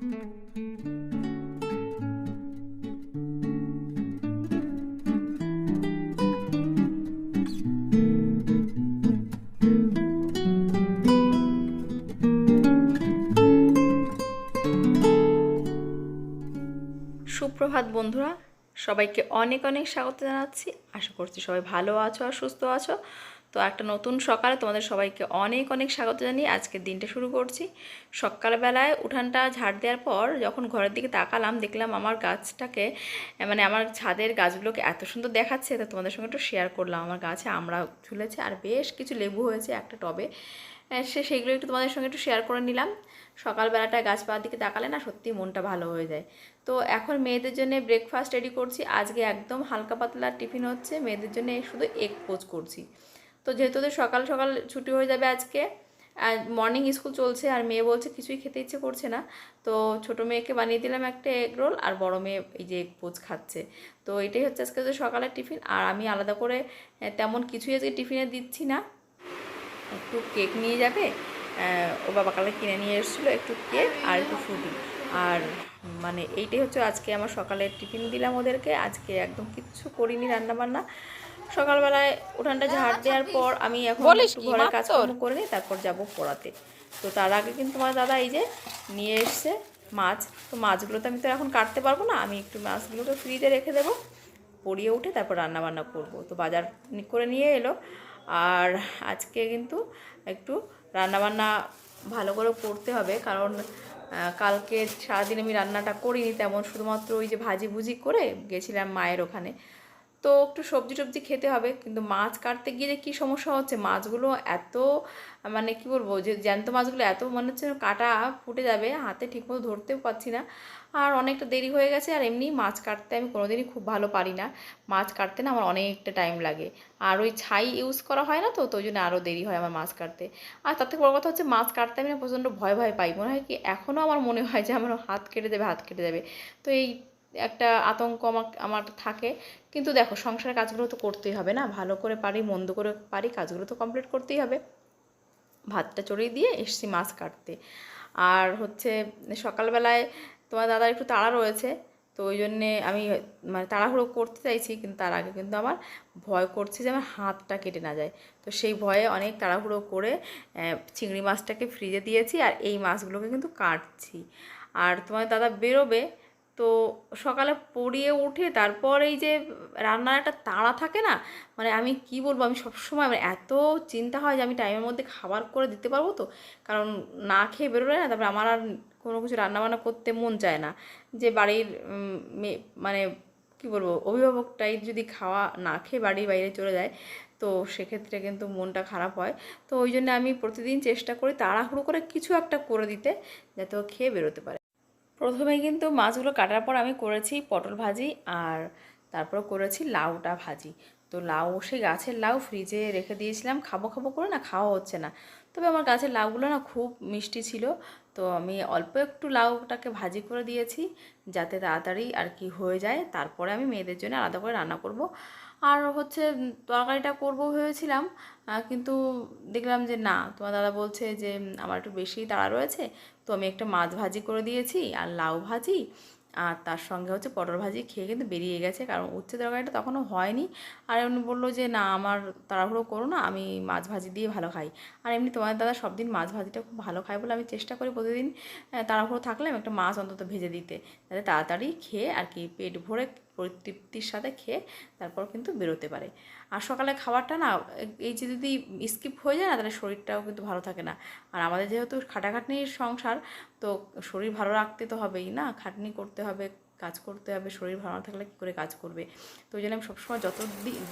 সুপ্রভাত বন্ধুরা, সবাইকে অনেক অনেক স্বাগত জানাচ্ছি। আশা করছি সবাই ভালো আছো আর সুস্থ আছো। তো একটা নতুন সকালে তোমাদের সবাইকে অনেক অনেক স্বাগত জানিয়ে আজকের দিনটা শুরু করছি। সকালবেলায় উঠানটা ঝাড় দেওয়ার পর যখন ঘরের দিকে তাকালাম, দেখলাম আমার গাছটাকে, মানে আমার ছাদের গাছগুলোকে এত সুন্দর দেখাচ্ছে। তো তোমাদের সঙ্গে একটু শেয়ার করলাম। আমার গাছে আমড়া ঝুলেছে আর বেশ কিছু লেবু হয়েছে একটা টবে, সেইগুলো একটু তোমাদের সঙ্গে একটু শেয়ার করে নিলাম। সকালবেলাটা গাছপালার দিকে তাকালে না সত্যি মনটা ভালো হয়ে যায়। তো এখন মেয়েদের জন্য ব্রেকফাস্ট রেডি করছি। আজকে একদম হালকা পাতলা টিফিন হচ্ছে মেয়েদের জন্য, শুধু এগ পোচ করছি। তো যেহেতু ওদের সকাল সকাল ছুটি হয়ে যাবে আজকে, আর মর্নিং স্কুল চলছে, আর মেয়ে বলছে কিছুই খেতে ইচ্ছে করছে না। তো ছোটো মেয়েকে বানিয়ে দিলাম একটা এগ রোল, আর বড় মেয়ে এই যে এগ পোচ খাচ্ছে। তো এটাই হচ্ছে আজকে ওদের সকালের টিফিন। আর আমি আলাদা করে তেমন কিছুই আজকে টিফিনে দিচ্ছি না। একটু কেক নিয়ে যাবে, ও বাবা কালে কিনে নিয়ে এসেছিলো একটু কেক আর একটু ফ্রুটি। আর মানে এইটাই হচ্ছে আজকে আমার সকালের টিফিন দিলাম ওদেরকে। আজকে একদম কিচ্ছু করিনি রান্নাবান্না। সকালবেলায় উঠানটা ঝাড় দেওয়ার পর আমি এখন একটু ঘরের কাজকর্ম করে নিই, তারপর যাব পড়াতে। তো তার আগে কিন্তু আমার দাদা এই যে নিয়ে এসছে মাছ। তো মাছগুলো তো আমি তো এখন কাটতে পারবো না, আমি একটু মাছগুলোকে ফ্রিজে রেখে দেবো, পরিয়ে উঠে তারপর রান্নাবান্না করব। তো বাজার করে নিয়ে এলো। আর আজকে কিন্তু একটু রান্নাবান্না ভালো করে করতে হবে, কারণ কালকে সারাদিন আমি রান্নাটা করিনি তেমন, শুধুমাত্র ওই যে ভাজি ভুজি করে গেছিলাম মায়ের ওখানে। তো একটু সবজি টবজি খেতে হবে। কিন্তু মাছ কাটতে গিয়ে যে কী সমস্যা হচ্ছে, মাছগুলো এত মানে কি বলবো, যে জ্যান্ত মাছগুলো এত মনে হচ্ছে কাটা ফুটে যাবে, হাতে ঠিকমতো ধরতেও পারছি না। আর অনেকটা দেরি হয়ে গেছে। আর এমনি মাছ কাটতে আমি কোনোদিনই খুব ভালো পারি না। মাছ কাটতে না আমার অনেকটা টাইম লাগে। আর ওই ছাই ইউজ করা হয় না, তো ওই জন্য আরও দেরি হয় আমার মাছ কাটতে। আর তার থেকে বড় কথা হচ্ছে, মাছ কাটতে আমি না প্রচণ্ড ভয় ভয় পাই। মনে হয় কি এখনও আমার মনে হয় যে আমার হাত কেটে যাবে, হাত কেটে যাবে। তো এই একটা আতঙ্ক আমার থাকে। কিন্তু দেখো, সংসারের কাজগুলো তো করতেই হবে না, ভালো করে পারি মন্দ করে পারি, কাজগুলো তো কমপ্লিট করতেই হবে। ভাতটা চড়িয়ে দিয়ে এসছি মাছ কাটতে। আর হচ্ছে সকালবেলায় তোমার দাদার একটু তাড়া রয়েছে, তো ওই জন্যে আমি মানে তাড়াহুড়ো করতে চাইছি, কিন্তু তার আগে কিন্তু আমার ভয় করছে যে আমার হাতটা কেটে না যায়। তো সেই ভয়ে অনেক তাড়াহুড়ো করে চিংড়ি মাছটাকে ফ্রিজে দিয়েছি, আর এই মাছগুলোকে কিন্তু কাটছি। আর তোমার দাদা বেরোবে, তো সকালে পড়িয়ে উঠে তারপর এই যে রান্নার একটা তাড়া থাকে না, মানে আমি কি বলবো, আমি সবসময় আমার এত চিন্তা হয় যে আমি টাইমের মধ্যে খাবার করে দিতে পারবো তো। কারণ না খেয়ে বেরোলে না তারপরে আমার আর কোনো কিছু রান্নাবান্না করতে মন চায় না। যে বাড়ির মানে কি বলবো, অভিভাবকটাই যদি খাওয়া না খেয়ে বাড়ির বাইরে চলে যায়, তো সেক্ষেত্রে কিন্তু মনটা খারাপ হয়। তো ওই জন্য আমি প্রতিদিন চেষ্টা করি তাড়াহুড়ো করে কিছু একটা করে দিতে, যাতে ও খেয়ে বেরোতে পারে। প্রথমে কিন্তু মাছগুলো কাটার পর আমি করেছি পটল ভাজি, আর তারপর করেছি লাউটা ভাজি। তো লাউ, সেই গাছের লাউ ফ্রিজে রেখে দিয়েছিলাম, খাবো খাবো করে না খাওয়া হচ্ছে না। তবে আমার গাছের লাউগুলো না খুব মিষ্টি ছিল। তো আমি অল্প একটু লাউটাকে ভাজি করে দিয়েছি, যাতে তাড়াতাড়ি আর কি হয়ে যায়। তারপরে আমি মেয়েদের জন্য আলাদা করে রান্না করব। আর হচ্ছে তরকারিটা করবো ভেবেছিলাম, কিন্তু দেখলাম যে না, তোমার দাদা বলছে যে আমার একটু বেশি তাড়া রয়েছে। তো আমি একটা মাছ ভাজি করে দিয়েছি আর লাউ ভাজি, আর তার সঙ্গে হচ্ছে পটল ভাজি খেয়ে কিন্তু বেরিয়ে গেছে, কারণ উচ্ছে তরকারিটা তখনও হয়নি। আর এমনি বললো যে না, আমার তাড়াহুড়ো করো না, আমি মাছ ভাজি দিয়ে ভালো খাই। আর এমনি তোমার দাদা সব দিন মাছ ভাজিটা খুব ভালো খায় বলে আমি চেষ্টা করি প্রতিদিন তাড়াহুড়ো থাকলে আমি একটা মাছ অন্তত ভেজে দিতে, যাতে তাড়াতাড়ি খেয়ে আর কি পেট ভরে তৃপ্তির সাথে খেয়ে তারপর কিন্তু বেরোতে পারে। আর সকালে খাবারটা না এই যে যদি স্কিপ হয়ে যায় না, তাহলে শরীরটাও কিন্তু ভালো থাকে না। আর আমাদের যেহেতু খাটাখাটনির সংসার, তো শরীর ভালো রাখতে তো হবেই না, খাটনি করতে হবে, কাজ করতে হবে। শরীর ভালো না থাকলে কী করে কাজ করবে? তো ওই জন্য আমি সবসময়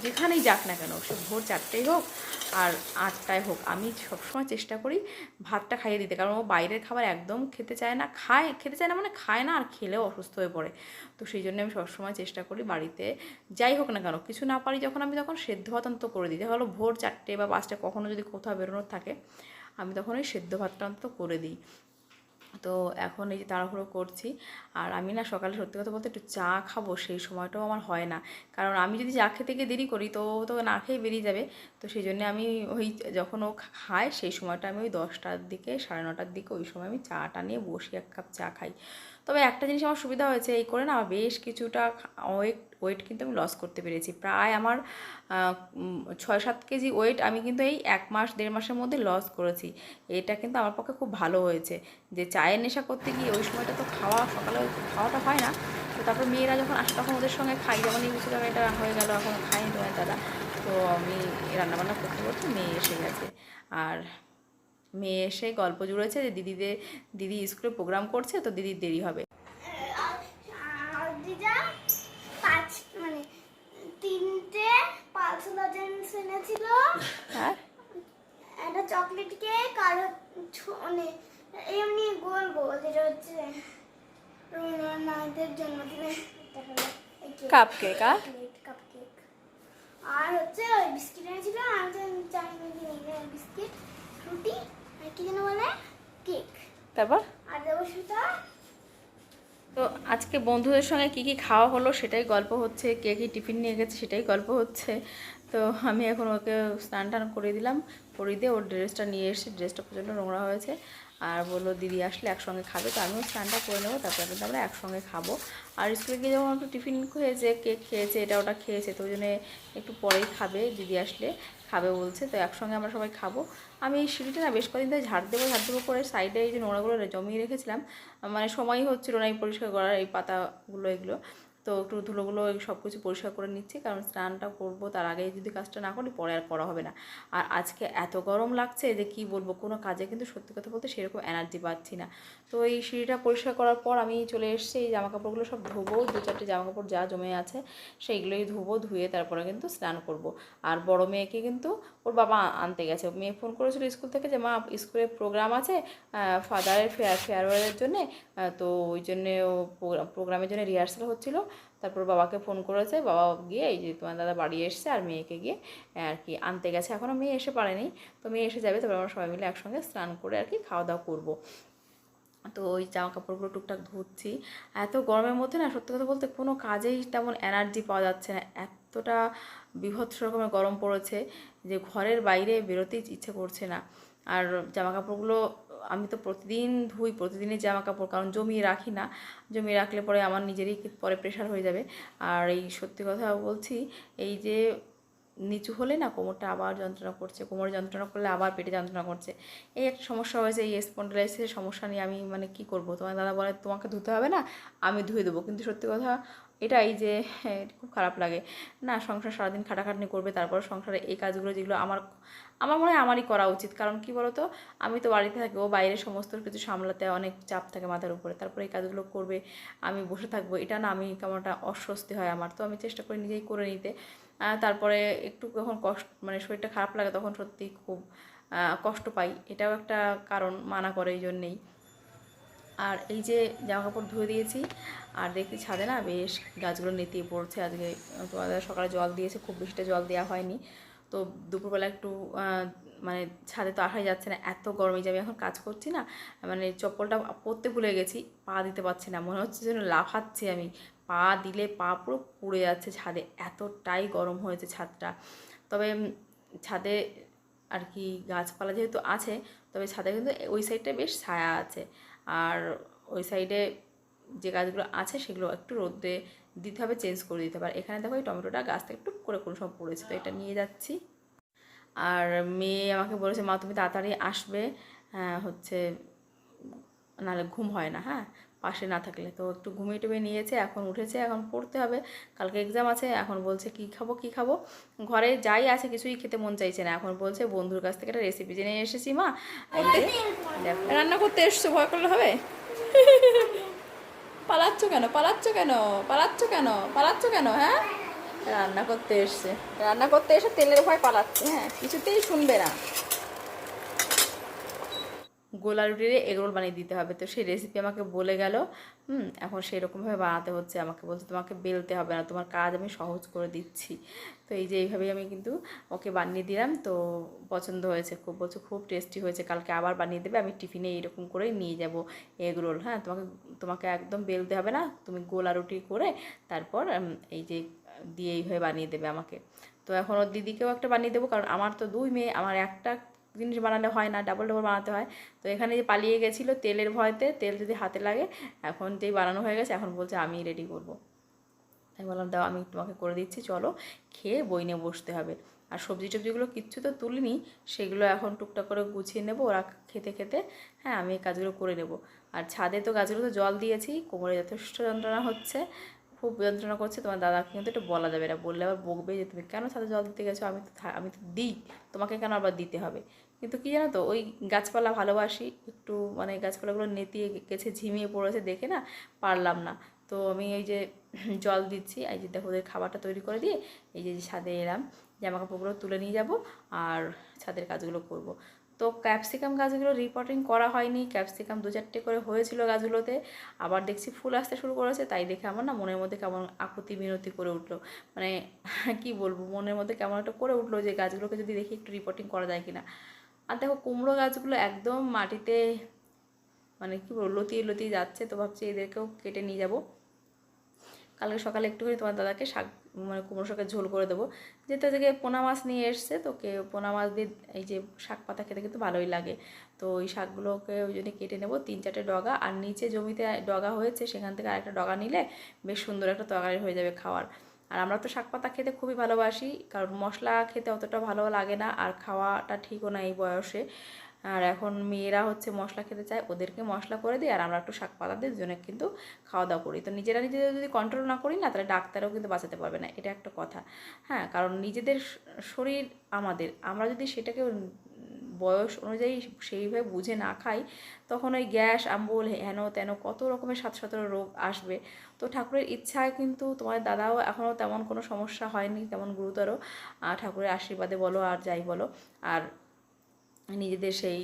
যেখানেই যাক না কেন, সে ভোর 4টেই হোক আর 8টায় হোক, আমি সবসময় চেষ্টা করি ভাতটা খাইয়ে দিতে। কারণ ও বাইরের খাবার একদম খেতে চায় না, খেতে চায় না মানে খায় না, আর খেলেও অসুস্থ হয়ে পড়ে। তো সেই জন্য আমি সবসময় চেষ্টা করি বাড়িতে যাই হোক না কেন, কিছু না পারি যখন আমি তখন সেদ্ধ ভাত অন্তত করে দিই। দেখা হলো ভোর 4টে বা 5টায় কখনও যদি কোথাও বেরোনোর থাকে, আমি তখন ওই সেদ্ধ ভাতটা অন্তত করে দিই। তো এখন এই যে তাড়াহুড়ো করছি। আর আমি না সকালে সত্যি কথা বলতে একটু চা খাবো সেই সময়টাও আমার হয় না, কারণ আমি যদি চা খেতে গিয়ে দেরি করি তো তো না খেয়ে বেরিয়ে যাবে। তো সেই জন্য আমি ওই যখন ও খায় সেই সময়টা আমি ওই 10টার দিকে 9:30টার দিকে ওই সময় আমি চাটা নিয়ে বসি, 1 কাপ চা খাই। তবে একটা জিনিস আমার সুবিধা হয়েছে, এই করে না বেশ কিছুটা ওয়েট কিন্তু আমি লস করতে পেরেছি। প্রায় আমার 6-7 কেজি ওয়েট আমি কিন্তু এই 1 মাস 1.5 মাসের মধ্যে লস করেছি। এটা কিন্তু আমার পক্ষে খুব ভালো হয়েছে। যে চায়ের নেশা করতে গিয়ে ওই সময়টা তো সকালে খাওয়াটা হয় না। তো তারপর মেয়েরা যখন আসে তখন ওদের সঙ্গে খাই, যেমন এই বছর এটা হয়ে গেল, এখন খাইনি তোমার দাদা। তো আমি রান্নাবান্না করতে করতে মেয়ে এসে গেছে। আর মেয়ে এসে গল্প জুড়েছে যে দিদি স্কুলে প্রোগ্রাম করছে, তো দিদির দেরি হবে। দিদা পাঁচ মানে 3টে পালস লজেন্স এনেছিল, হ্যাঁ, একটা চকলেট কেক আর মানে এমনি গোল গোল, যেটা হচ্ছে রবীন্দ্রনাথের জন্মদিনে কাপ কেক। কাপ কেক, আর হচ্ছে ওই বিস্কিট এনেছিল, আর বিস্কিট, রুটি, আর কি যেন বলে কেক, তারপর আর দেবস্মিতা। তো আজকে বন্ধুদের সঙ্গে কি কি খাওয়া হলো সেটাই গল্প হচ্ছে, কে কী টিফিন নিয়ে গেছে সেটাই গল্প হচ্ছে। তো আমি এখন ওকে স্নান টান করে দিলাম, করে দিয়ে ওর ড্রেসটা নিয়ে এসেছি, ড্রেসটা প্রচণ্ড নোংরা হয়েছে। আর বললো দিদি আসলে একসঙ্গে খাবে, তো আমিও স্নানটা করে নেবো, তারপরে কিন্তু আমরা একসঙ্গে খাবো। আর স্কুলে গিয়ে যখন একটু টিফিন খেয়েছে, কেক খেয়েছে, এটা ওটা খেয়েছে, তো ওই জন্য একটু পরেই খাবে, দিদি আসলে খাবে বলছে, তো একসঙ্গে আমরা সবাই খাবো। আমি এই সিঁড়িটা না বেশ কদিন ধরে ঝাড় দেবো করে সাইডে এই যে নোংরাগুলো জমিয়ে রেখেছিলাম, মানে সময়ই হচ্ছিল না এই পরিষ্কার করার, এই পাতাগুলো এগুলো। তো একটু ধুলোগুলো সব কিছু পরিষ্কার করে নিচ্ছি, কারণ স্নানটা করবো, তার আগে যদি কাজটা না করি পরে আর করা হবে না। আর আজকে এত গরম লাগছে যে কি বলবো, কোনো কাজে কিন্তু সত্যি কথা বলতে সেরকম এনার্জি পাচ্ছি না। তো এই সিঁড়িটা পরিষ্কার করার পর আমি চলে এসেছি, এই জামাকাপড়গুলো সব ধোবো, 2-4টে জামাকাপড় যা জমে আছে সেইগুলোই ধোবো, ধুয়ে তারপরে কিন্তু স্নান করব। আর বড় মেয়েকে কিন্তু ওর বাবা আনতে গেছে, মেয়ে ফোন করেছিল স্কুল থেকে যে মা স্কুলে প্রোগ্রাম আছে ফাদারের ফেয়ারওয়েলের জন্যে, তো ওই জন্যে ও প্রোগ্রামের জন্য রিহার্সাল হচ্ছিলো। তারপর বাবাকে ফোন করেছে, বাবা গিয়ে এই যে তোমার দাদা বাড়ি এসছে আর মেয়েকে গিয়ে আর কি আনতে গেছে, এখনও মেয়ে এসে পারেনি, তো মেয়ে এসে যাবে, তারপর আমরা সবাই মিলে একসঙ্গে স্নান করে আর কি খাওয়া দাওয়া করবো। তো ওই জামা কাপড়গুলো টুকটাক ধুচ্ছি। এত গরমের মধ্যে না সত্যি কথা বলতে কোনো কাজেই তেমন এনার্জি পাওয়া যাচ্ছে না, এতটা বীভৎস রকমের গরম পড়েছে যে ঘরের বাইরে বেরোতেই ইচ্ছে করছে না। আর জামা কাপড়গুলো আমি তো প্রতিদিন ধুই, প্রতিদিনই জামা কাপড়, কারণ জমিয়ে রাখি না, জমিয়ে রাখলে পরে আমার নিজেরই পরে প্রেশার হয়ে যাবে। আর এই সত্যি কথা বলছি, এই যে নিচু হলে না কোমরটা আবার যন্ত্রণা করছে, কোমরে যন্ত্রণা করলে আবার পেটে যন্ত্রণা করছে, এই একটা সমস্যা হয়েছে। এই স্পন্ডিলাইটিসের সমস্যা নিয়ে আমি মানে কি করব, তোমার দাদা বলে তোমাকে ধুতে হবে না, আমি ধুয়ে দেবো, কিন্তু সত্যি কথা এটাই যে খুব খারাপ লাগে না, সংসার সারাদিন খাটাখাটনি করবে, তারপর সংসারে এই কাজগুলো যেগুলো আমার আমার মনে হয় আমারই করা উচিত, কারণ কি বলতো আমি তো বাড়িতে থাকি, ও বাইরে সমস্ত কিছু সামলাতে অনেক চাপ থাকে মাথার উপরে, তারপরে এই কাজগুলো করবে, আমি বসে থাকবো, এটা না আমি কেমন একটা অস্বস্তি হয় আমার, তো আমি চেষ্টা করি নিজেই করে নিতে। তারপরে একটু যখন মানে শরীরটা খারাপ লাগে তখন সত্যি খুব কষ্ট পাই, এটাও একটা কারণ, মানা করে এই জন্যেই। আর এই যে জামা কাপড় ধুয়ে দিয়েছি, আর দেখি ছাদে না বেশ গাছগুলো নেতিয়ে পড়ছে, আজকে তোমাদের সকালে জল দিয়েছে, খুব বেশিটা জল দেওয়া হয়নি, তো দুপুরবেলা একটু মানে ছাদে তো আসাই যাচ্ছে না, এত গরমে যে আমি এখন কাজ করছি না, মানে চপ্পলটা পরতে ভুলে গেছি, পা দিতে পারছি না, মনে হচ্ছে যেন লাফাচ্ছি আমি, পা দিলে পা পুরো পুড়ে যাচ্ছে ছাদে, এতটাই গরম হয়েছে ছাদটা। তবে ছাদে আর কি গাছপালা যেহেতু আছে, তবে ছাদে কিন্তু ওই সাইডটা বেশ ছায়া আছে, আর ওই সাইডে যে গাছগুলো আছে সেগুলো একটু রোদে দিতে হবে, চেঞ্জ করে দিতে হবে। এখানে দেখো এই টমেটোটা গাছ থেকে টুক করে কোনো সব পড়েছে, তো এটা নিয়ে যাচ্ছি। আর মেয়ে আমাকে বলেছে মা তুমি তাড়াতাড়ি আসবে, হচ্ছে নাহলে ঘুম হয় না, হ্যাঁ পাশে না থাকলে, তো একটু ঘুমিয়ে টুমিয়ে নিয়েছে, এখন উঠেছে, এখন পড়তে হবে, কালকে এক্সাম আছে, এখন বলছে কি খাবো কি খাবো, ঘরে যাই আছে কিছুই খেতে মন চাইছে না, এখন বলছে বন্ধুর কাছ থেকে একটা রেসিপি জেনে এসেছি মা, দেখো রান্না করতে এসছো, ভয় করলে হবে? পালাচ্ছ কেন পালাচ্ছ কেন পালাচ্ছ কেন পালাচ্ছ কেন? হ্যাঁ রান্না করতে এসছে, রান্না করতে এসে তেলের ভয় পালাচ্ছে, হ্যাঁ কিছুতেই শুনবে না। গোলা রুটির এগরোল বানিয়ে দিতে হবে। তো সেই রেসিপি আমাকে বলে গেল। এখন সেরকমভাবে বানাতে হচ্ছে আমাকে। বলছে তোমাকে বেলতে হবে না, তোমার কাজ আমি সহজ করে দিচ্ছি। তো এই যে এইভাবেই আমি কিন্তু ওকে বানিয়ে দিলাম। তো পছন্দ হয়েছে খুব, বলছে খুব টেস্টি হয়েছে, কালকে আবার বানিয়ে দেবে, আমি টিফিনে এইরকম করেই নিয়ে যাব এগরোল। হ্যাঁ, তোমাকে তোমাকে একদম বেলতে হবে না, তুমি গোলা রুটি করে তারপর এই যে দিয়ে এইভাবে বানিয়ে দেবে আমাকে। তো এখন ওর দিদিকেও একটা বানিয়ে দেবো, কারণ আমার তো 2 মেয়ে, আমার একটা জিনিস বানালে হয় না, ডাবল ডাবল বানাতে হয়। তো এখানে যে পালিয়ে গেছিলো তেলের ভয়তে, তেল যদি হাতে লাগে, এখন যেই বানানো হয়ে গেছে এখন বলছে আমি রেডি করবো। আমি বললাম দাও আমি তোমাকে করে দিচ্ছি, চলো খেয়ে বই নিয়ে বসতে হবে। আর সবজি টবজিগুলো কিচ্ছু তো তুলিনি, সেগুলো এখন টুকটাক করে গুছিয়ে নেবো ওরা খেতে খেতে। হ্যাঁ, আমি এই কাজগুলো করে নেবো। আর ছাদে তো গাছগুলোতে জল দিয়েছি, কোমরে যথেষ্ট যন্ত্রণা হচ্ছে, খুব যন্ত্রণা করছে। তোমার দাদাকে কিন্তু একটু বলা যাবে না, বললে আবার বকবে যে তুমি কেন ছাদে জল দিতে গেছো, আমি তো দিই, তোমাকে কেন আবার দিতে হবে। কিন্তু কী জানো তো, ওই গাছপালা ভালোবাসি একটু, মানে গাছপালাগুলো নেতিয়ে গেছে, ঝিমিয়ে পড়েছে দেখে না পারলাম না। তো আমি এই যে জল দিচ্ছি, এই যে দেখো ওদের খাবারটা তৈরি করে দিয়ে এই যে ছাদে এলাম, জামা কাপড়গুলো তুলে নিয়ে যাব আর ছাদের কাজগুলো করব। তো ক্যাপসিকাম গাছগুলো রিপোর্টিং করা হয়নি, ক্যাপসিকাম 2-4টে করে হয়েছিল গাছগুলোতে, আবার দেখছি ফুল আসতে শুরু করেছে, তাই দেখে আমার না মনের মধ্যে কেমন আকুতি মিনতি করে উঠলো। মানে কি বলবো, মনের মধ্যে কেমন একটা করে উঠলো যে গাছগুলোকে যদি দেখি একটু রিপোর্টিং করা যায় কিনা। আর দেখো কুমড়ো গাছগুলো একদম মাটিতে, মানে কি বলবো, লতিয়ে লতিয়ে যাচ্ছে। তো ভাবছি এদেরকেও কেটে নিয়ে যাব। কালকে সকালে একটুখানি তোমার দাদাকে শাক, মানে কুমড়ো শাকের ঝোল করে দেবো। যেহেতু থেকে পোনা মাছ নিয়ে এসছে, তো পোনা মাছ দিয়ে এই যে শাক পাতা খেতে কিন্তু ভালোই লাগে। তো ওই শাকগুলোকে ওই জন্য কেটে নেবো 3-4টে ডগা, আর নিচে জমিতে ডগা হয়েছে সেখান থেকে আরেকটা ডগা নিলে বেশ সুন্দর একটা তরকারি হয়ে যাবে খাওয়ার। আর আমরা তো শাক পাতা খেতে খুবই ভালোবাসি, কারণ মশলা খেতে অতটা ভালো লাগে না, আর খাওয়াটা ঠিকও না এই বয়সে। আর এখন মেয়েরা হচ্ছে মশলা খেতে চায়, ওদেরকে মশলা করে দিই, আর আমরা একটু শাক পাতা দিয়ে দুজনে কিন্তু খাওয়া দাওয়া করি। তো নিজেরা নিজেদের যদি কন্ট্রোল না করি না, তাহলে ডাক্তারও কিন্তু বাঁচাতে পারবে না, এটা একটা কথা। হ্যাঁ, কারণ নিজেদের শরীর আমাদের, আমরা যদি সেটাকে বয়স অনুযায়ী সেইভাবে বুঝে না খাই, তখন ওই গ্যাস আম্বল হেন তেন কত রকমের 7-17 রোগ আসবে। তো ঠাকুরের ইচ্ছায় কিন্তু তোমার দাদাও এখনও তেমন কোনো সমস্যা হয়নি তেমন গুরুতর, ঠাকুরের আশীর্বাদে বলো আর যাই বলো। আর নিজেদের সেই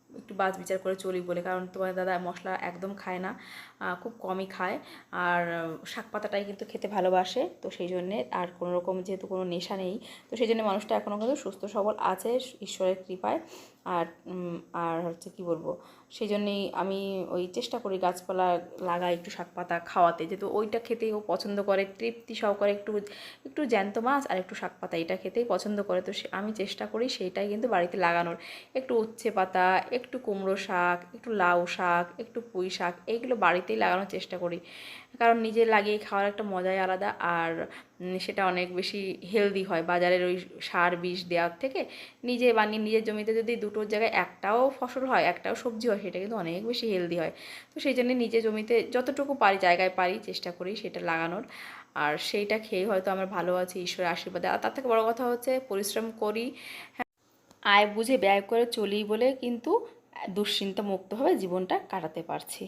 একটু বাছ বিচার করে চলি বলে, কারণ তোমার দাদা মশলা একদম খায় না, খুব কমই খায়। আর শাক পাতাটাই কিন্তু খেতে ভালোবাসে, তো সেই জন্যে আর কোনো রকম যেহেতু কোনো নেশা নেই, তো সেই জন্য মানুষটা এখনও কিন্তু সুস্থ সবল আছে ঈশ্বরের কৃপায়। আর আর হচ্ছে কী বলবো, সেই জন্যেই আমি ওই চেষ্টা করি গাছপালা লাগাই, একটু শাক পাতা খাওয়াতে, যেহেতু ওইটা খেতেই ও পছন্দ করে, তৃপ্তি সহকারে একটু একটু জ্যান্ত মাছ আর একটু শাক পাতা এটা খেতেই পছন্দ করে। তো আমি চেষ্টা করি সেইটাই কিন্তু বাড়িতে লাগানোর, একটু উচ্ছে পাতা, একটু কুমড়ো শাক, একটু লাউ শাক, একটু পুঁই শাক, এইগুলো বাড়িতেই লাগানোর চেষ্টা করি, কারণ নিজে লাগিয়ে খাওয়ার একটা মজাই আলাদা। আর সেটা অনেক বেশি হেলদি হয় বাজারের ওই সার বিষ দেওয়ার থেকে। নিজে বানিয়ে নিজের জমিতে যদি দুটোর জায়গায় একটাও ফসল হয়, একটাও সবজি হয়, সেটা কিন্তু অনেক বেশি হেলদি হয়। তো সেই জন্য নিজের জমিতে যতটুকু পারি, জায়গায় পারি, চেষ্টা করি সেটা লাগানোর। আর সেইটা খেয়ে হয়তো আমরা ভালো আছি ঈশ্বরের আশীর্বাদে। আর তার থেকে বড় কথা হচ্ছে পরিশ্রম করি, আয় বুঝে ব্যয় করে চলি বলে কিন্তু দুশ্চিন্তা মুক্তভাবে জীবনটা কাটাতে পারছি।